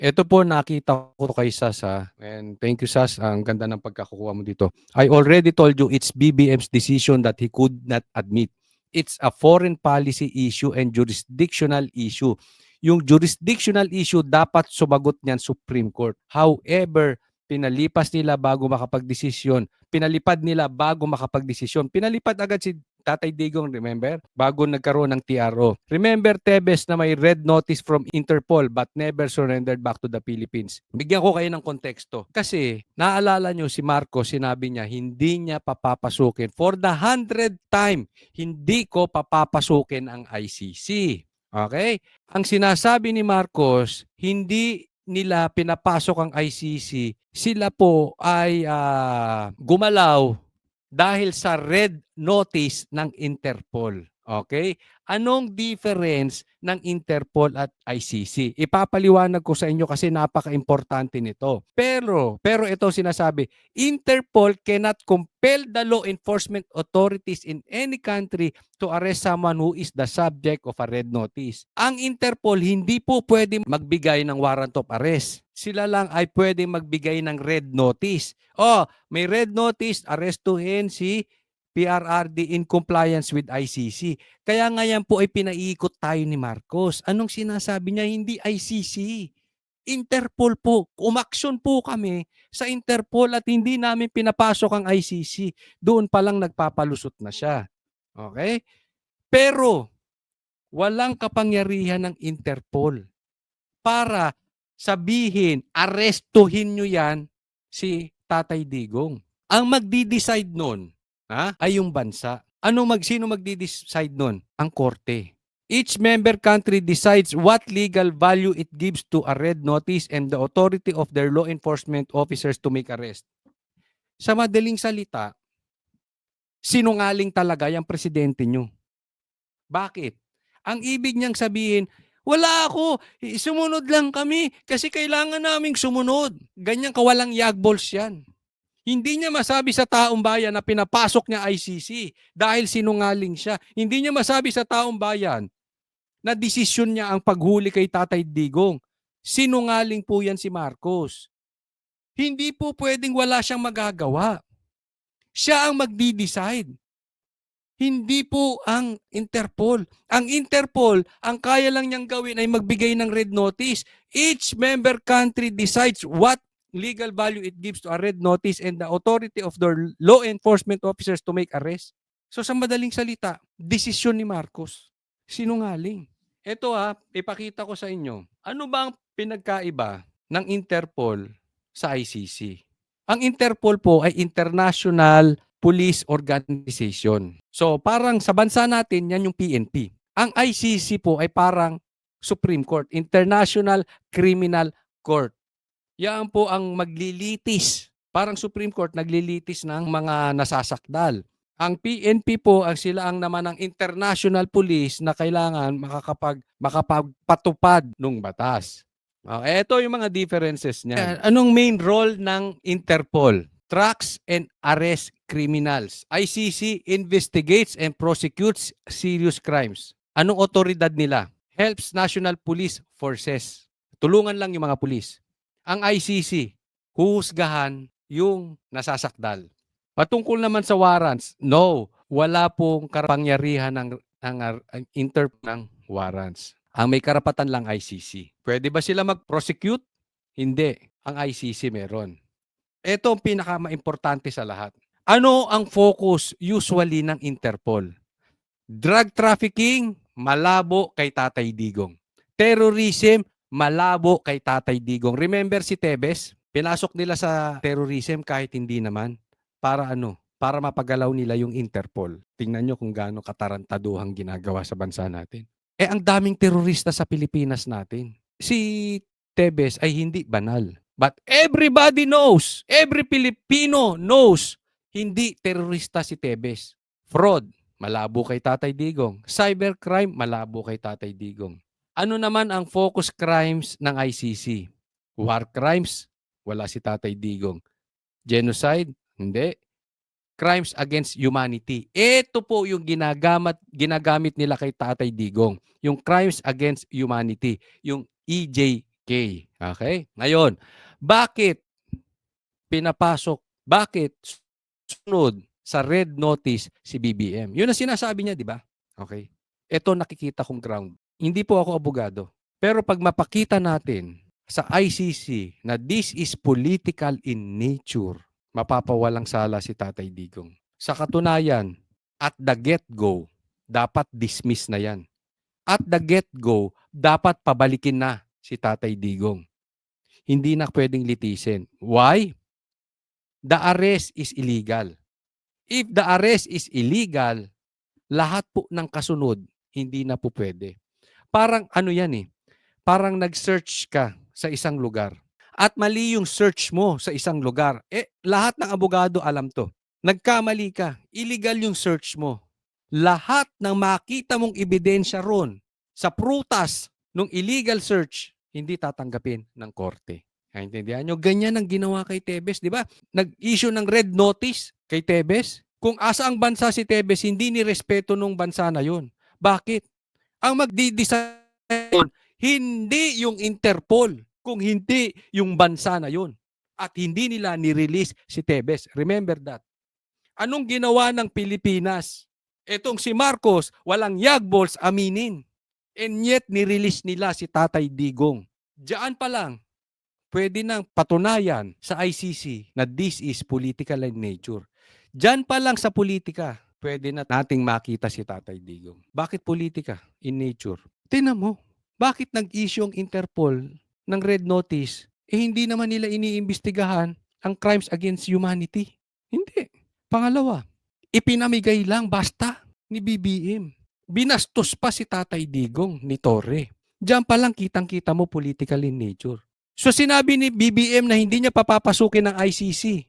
Ito po nakita ko kay Sas, and thank you Sas, ang ganda ng pagkakakuha mo dito. I already told you it's BBM's decision that he could not admit. It's a foreign policy issue and jurisdictional issue. Yung jurisdictional issue dapat sumagot niyan Supreme Court. However, pinalipad nila bago makapagdesisyon. Pinalipad agad si Tatay Digong, remember? Bago nagkaroon ng TRO. Remember, Tebes, na may red notice from Interpol but never surrendered back to the Philippines. Bigyan ko kayo ng konteksto. Kasi, naalala nyo si Marcos, sinabi niya, hindi niya papapasukin. For the 100th time, hindi ko papapasukin ang ICC. Okay? Ang sinasabi ni Marcos, hindi nila pinapasok ang ICC, sila po ay gumalaw dahil sa red notice ng Interpol. Okay? Anong difference ng Interpol at ICC? Ipapaliwanag ko sa inyo kasi napaka-importante nito. Pero ito sinasabi, Interpol cannot compel the law enforcement authorities in any country to arrest someone who is the subject of a red notice. Ang Interpol hindi po pwede magbigay ng warrant of arrest. Sila lang ay pwede magbigay ng red notice. May red notice, arestuhin si PRRD in compliance with ICC. Kaya nga yan po ay pinaiikot tayo ni Marcos. Anong sinasabi niya? Hindi ICC. Interpol po. Umaksyon po kami sa Interpol at hindi namin pinapasok ang ICC. Doon pa lang nagpapalusot na siya. Okay? Pero walang kapangyarihan ng Interpol para sabihin, arestuhin nyo yan si Tatay Digong. Ang magdi-decide nun ay yung bansa. Sino magdi-decide nun? Ang korte. Each member country decides what legal value it gives to a red notice and the authority of their law enforcement officers to make arrest. Sa madaling salita, sinungaling talaga yung presidente nyo. Bakit? Ang ibig niyang sabihin, wala ako, sumunod lang kami kasi kailangan naming sumunod. Ganyan kawalang yagbols yan. Hindi niya masabi sa taong bayan na pinapasok niya ICC dahil sinungaling siya. Hindi niya masabi sa taong bayan na desisyon niya ang paghuli kay Tatay Digong. Sinungaling po yan si Marcos. Hindi po pwedeng wala siyang magagawa. Siya ang magdi-decide. Hindi po ang Interpol. Ang Interpol, ang kaya lang niyang gawin ay magbigay ng red notice. Each member country decides what legal value it gives to a red notice and the authority of their law enforcement officers to make arrest. So sa madaling salita, desisyon ni Marcos. Sinungaling. Ito ipakita ko sa inyo. Ano ba ang pinagkaiba ng Interpol sa ICC? Ang Interpol po ay international police organization. So parang sa bansa natin, yan yung PNP. Ang ICC po ay parang Supreme Court, International Criminal Court. Yan po ang maglilitis. Parang Supreme Court, naglilitis ng mga nasasakdal. Ang PNP po, sila ang naman ng international police na kailangan makapagpatupad ng batas. Ito yung mga differences niyan. Anong main role ng Interpol? Tracks and arrest criminals. ICC investigates and prosecutes serious crimes. Anong otoridad nila? Helps national police forces. Tulungan lang yung mga pulis. Ang ICC, huhusgahan yung nasasakdal. Patungkol naman sa warrants, no, wala pong kapangyarihan ng Interpol ng warrants. Ang may karapatan lang ICC. Pwede ba sila mag-prosecute? Hindi. Ang ICC meron. Ito ang pinaka-importante sa lahat. Ano ang focus usually ng Interpol? Drug trafficking, malabo kay Tatay Digong. Terrorism, malabo kay Tatay Digong. Remember si Tebes? Pinasok nila sa terrorism kahit hindi naman. Para ano? Para mapagalaw nila yung Interpol. Tingnan nyo kung gaano katarantaduhang ginagawa sa bansa natin. Ang daming terorista sa Pilipinas natin. Si Tebes ay hindi banal. But everybody knows, every Filipino knows, hindi terorista si Tebes. Fraud, malabo kay Tatay Digong. Cybercrime, malabo kay Tatay Digong. Ano naman ang focus crimes ng ICC? War crimes, wala si Tatay Digong. Genocide, hindi. Crimes against humanity. Ito po yung ginagamit nila kay Tatay Digong. Yung crimes against humanity. Yung EJ Okay? Ngayon, bakit bakit sunod sa red notice si BBM? Yun ang sinasabi niya, di ba? Okay. Ito nakikita kong ground. Hindi po ako abogado. Pero pag mapakita natin sa ICC na this is political in nature, mapapawalang sala si Tatay Digong. Sa katunayan, at the get-go, dapat dismiss na yan. At the get-go, dapat pabalikin na si Tatay Digong. Hindi na pwedeng litisin. Why? The arrest is illegal. If the arrest is illegal, lahat po ng kasunod, hindi na po pwede. Parang ano yan eh, parang nag-search ka sa isang lugar at mali yung search mo sa isang lugar. Lahat ng abogado alam to. Nagkamali ka, illegal yung search mo. Lahat ng makita mong ebidensya ron sa prutas ng illegal search, hindi tatanggapin ng korte. Naintindihan nyo? Ganyan ang ginawa kay Tebes, di ba? Nag-issue ng red notice kay Tebes. Kung asa ang bansa si Tebes, hindi ni respeto nung bansa na yun. Bakit? Ang magdi-decide hindi yung Interpol, kung hindi yung bansa na yun. At hindi nila ni-release si Tebes. Remember that. Anong ginawa ng Pilipinas? Etong si Marcos, walang yagballs aminin. And yet, ni-release nila si Tatay Digong. Diyan pa lang, pwede nang patunayan sa ICC na this is political in nature. Diyan pa lang sa politika, pwede na nating makita si Tatay Digong. Bakit politika in nature? Tingnan mo, bakit nag-issue ang Interpol ng red notice? Hindi naman nila iniimbestigahan ang crimes against humanity. Hindi. Pangalawa, ipinamigay lang basta ni BBM. Binastos pa si Tatay Digong ni Torre. Diyan pa lang kitang-kita mo political in nature. So sinabi ni BBM na hindi niya papapasukin ng ICC.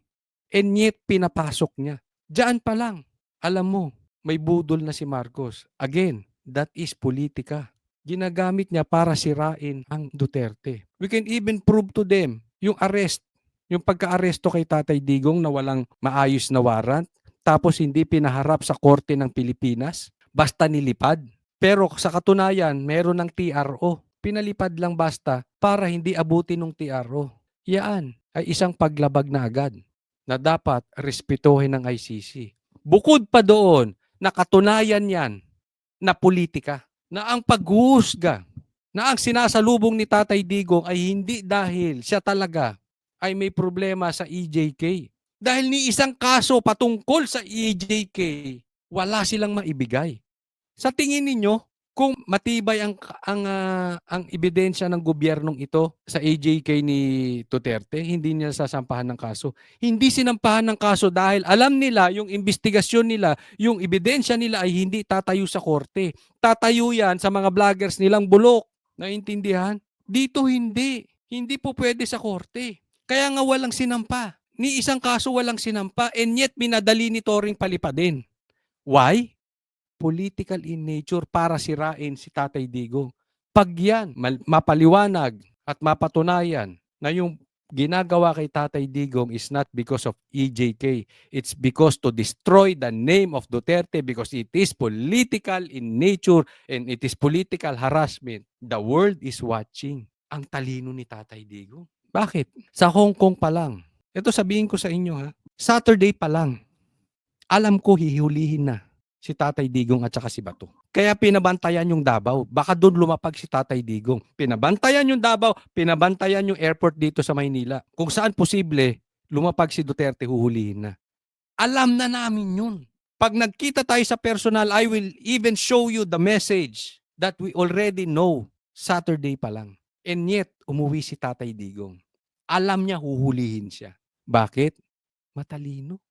And yet pinapasok niya. Diyan pa lang. Alam mo, may budol na si Marcos. Again, that is politika. Ginagamit niya para sirain ang Duterte. We can even prove to them yung arrest, yung pagka-aresto kay Tatay Digong na walang maayos na warrant, tapos hindi pinaharap sa korte ng Pilipinas, basta nilipad. Pero sa katunayan, meron ng TRO. Pinalipad lang basta para hindi abutin ng TRO. Yan ay isang paglabag na agad na dapat respetuhin ng ICC. Bukod pa doon, nakatunayan yan na politika, na ang paghuhusga, na ang sinasalubong ni Tatay Digong ay hindi dahil siya talaga ay may problema sa EJK. Dahil ni isang kaso patungkol sa EJK, wala silang maibigay. Sa tingin ninyo, kung matibay ang ebidensya ng gobyernong ito sa EJK ni Duterte, hindi niya sasampahan ng kaso. Hindi sinampahan ng kaso dahil alam nila yung investigasyon nila, yung ebidensya nila ay hindi tatayo sa korte. Tatayo yan sa mga vloggers nilang bulok. Naintindihan? Dito hindi. Hindi po pwede sa korte. Kaya nga walang sinampa. Ni isang kaso walang sinampa and yet binadali ni Toring palipadin. Why? Political in nature para sirain si Tatay Digong. Pag yan mapaliwanag at mapatunayan na yung ginagawa kay Tatay Digong is not because of EJK, it's because to destroy the name of Duterte because it is political in nature and it is political harassment. The world is watching. Ang talino ni Tatay Digong. Bakit? Sa Hong Kong pa lang. Ito sabihin ko sa inyo ha, Saturday pa lang, alam ko hihulihin na si Tatay Digong at saka si Bato. Kaya pinabantayan yung Davao. Baka doon lumapag si Tatay Digong. Pinabantayan yung Davao, pinabantayan yung airport dito sa Maynila. Kung saan posible, lumapag si Duterte, huhulihin na. Alam na namin yun. Pag nagkita tayo sa personal, I will even show you the message that we already know Saturday pa lang. And yet, umuwi si Tatay Digong. Alam niya huhulihin siya. Bakit? Matalino.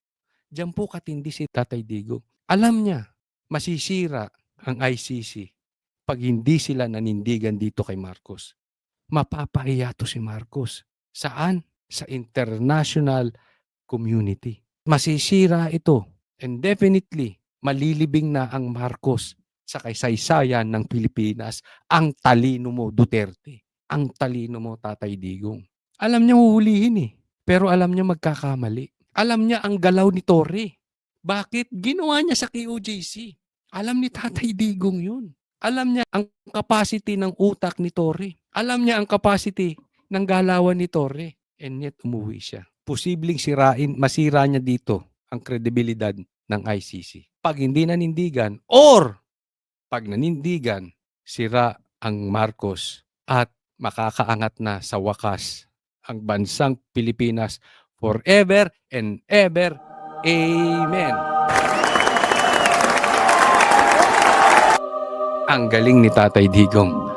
Diyan po katindi si Tatay Digong. Alam niya, masisira ang ICC pag hindi sila nanindigan dito kay Marcos. Mapapahiya to si Marcos. Saan? Sa international community. Masisira ito. And definitely, malilibing na ang Marcos sa kaysaysayan ng Pilipinas. Ang talino mo, Duterte. Ang talino mo, Tatay Digong. Alam niya huhulihin eh. Pero alam niya magkakamali. Alam niya ang galaw ni Torre. Bakit? Ginawa niya sa KOJC. Alam ni Tatay Digong yun. Alam niya ang capacity ng utak ni Torre. Alam niya ang capacity ng galawan ni Torre. And yet, umuwi siya. Posibleng masira niya dito ang kredibilidad ng ICC. Pag hindi nanindigan or pag nanindigan, sira ang Marcos at makakaangat na sa wakas ang bansang Pilipinas forever and ever. Amen. Ang galing ni Tatay Digong.